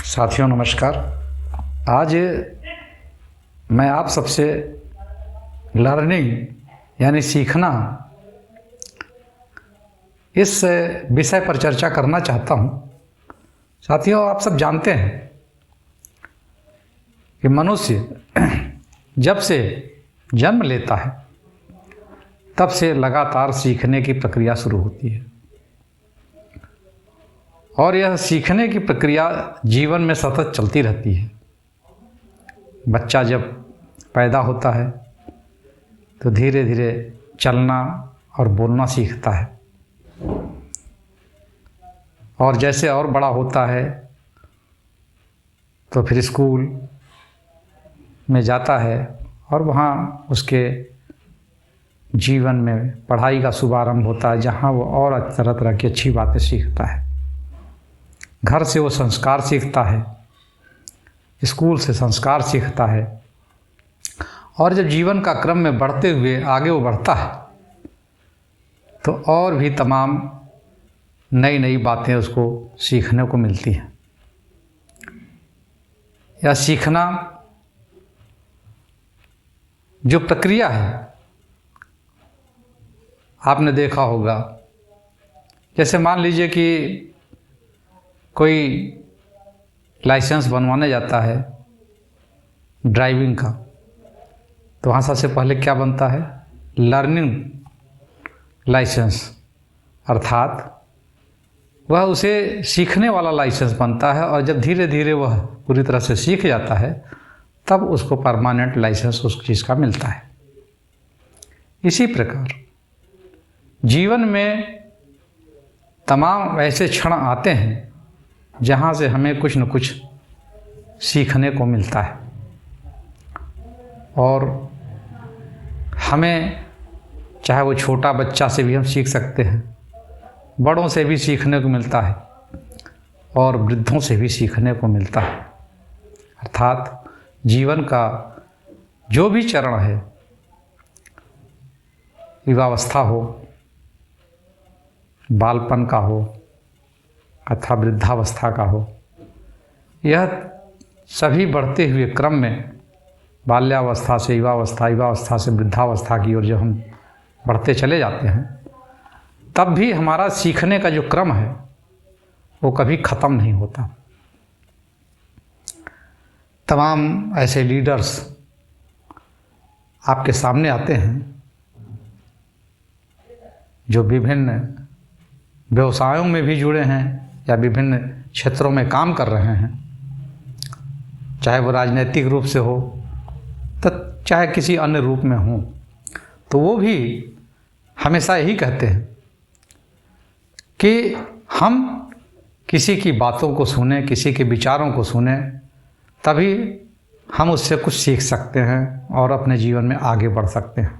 साथियों नमस्कार। आज मैं आप सबसे लर्निंग यानी सीखना इस विषय पर चर्चा करना चाहता हूँ। साथियों, आप सब जानते हैं कि मनुष्य जब से जन्म लेता है तब से लगातार सीखने की प्रक्रिया शुरू होती है और यह सीखने की प्रक्रिया जीवन में सतत चलती रहती है। बच्चा जब पैदा होता है तो धीरे धीरे चलना और बोलना सीखता है और जैसे और बड़ा होता है तो फिर स्कूल में जाता है और वहाँ उसके जीवन में पढ़ाई का शुभारंभ होता है, जहाँ वो और तरह तरह की अच्छी बातें सीखता है। घर से वो संस्कार सीखता है, स्कूल से संस्कार सीखता है और जब जीवन का क्रम में बढ़ते हुए आगे वो बढ़ता है तो और भी तमाम नई नई बातें उसको सीखने को मिलती हैं। यह सीखना जो प्रक्रिया है, आपने देखा होगा, जैसे मान लीजिए कि कोई लाइसेंस बनवाने जाता है ड्राइविंग का, तो वहाँ सबसे पहले क्या बनता है? लर्निंग लाइसेंस, अर्थात वह उसे सीखने वाला लाइसेंस बनता है और जब धीरे धीरे वह पूरी तरह से सीख जाता है तब उसको परमानेंट लाइसेंस उस चीज़ का मिलता है। इसी प्रकार जीवन में तमाम ऐसे क्षण आते हैं जहाँ से हमें कुछ न कुछ सीखने को मिलता है और हमें, चाहे वो छोटा बच्चा से भी हम सीख सकते हैं, बड़ों से भी सीखने को मिलता है और वृद्धों से भी सीखने को मिलता है। अर्थात जीवन का जो भी चरण है, युवावस्था हो, बालपन का हो अथवा वृद्धावस्था का हो, यह सभी बढ़ते हुए क्रम में बाल्यावस्था से युवावस्था, युवावस्था से वृद्धावस्था की ओर जब हम बढ़ते चले जाते हैं तब भी हमारा सीखने का जो क्रम है वो कभी ख़त्म नहीं होता। तमाम ऐसे लीडर्स आपके सामने आते हैं जो विभिन्न व्यवसायों में भी जुड़े हैं या विभिन्न क्षेत्रों में काम कर रहे हैं, चाहे वो राजनीतिक रूप से हो तो चाहे किसी अन्य रूप में हो, तो वो भी हमेशा यही कहते हैं कि हम किसी की बातों को सुने, किसी के विचारों को सुने, तभी हम उससे कुछ सीख सकते हैं और अपने जीवन में आगे बढ़ सकते हैं।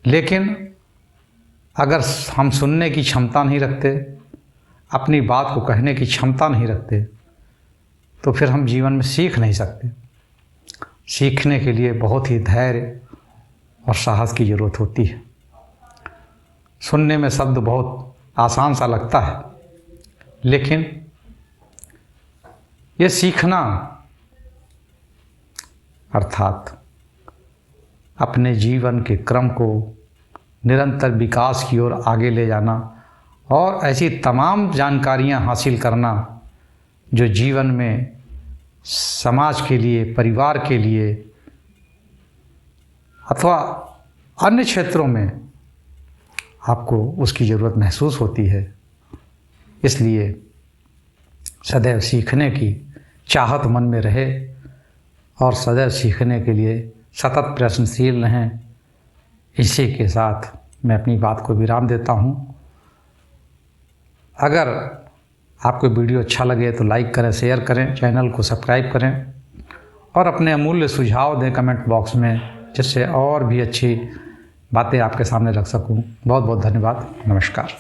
लेकिन अगर हम सुनने की क्षमता नहीं रखते, अपनी बात को कहने की क्षमता नहीं रखते, तो फिर हम जीवन में सीख नहीं सकते। सीखने के लिए बहुत ही धैर्य और साहस की ज़रूरत होती है। सुनने में शब्द बहुत आसान सा लगता है, लेकिन ये सीखना अर्थात अपने जीवन के क्रम को निरंतर विकास की ओर आगे ले जाना और ऐसी तमाम जानकारियां हासिल करना जो जीवन में समाज के लिए, परिवार के लिए अथवा अन्य क्षेत्रों में आपको उसकी ज़रूरत महसूस होती है। इसलिए सदैव सीखने की चाहत मन में रहे और सदैव सीखने के लिए सतत प्रयत्नशील रहें। इसी के साथ मैं अपनी बात को विराम देता हूँ। अगर आपको वीडियो अच्छा लगे तो लाइक करें, शेयर करें, चैनल को सब्सक्राइब करें और अपने अमूल्य सुझाव दें कमेंट बॉक्स में, जिससे और भी अच्छी बातें आपके सामने रख सकूँ। बहुत बहुत धन्यवाद। नमस्कार।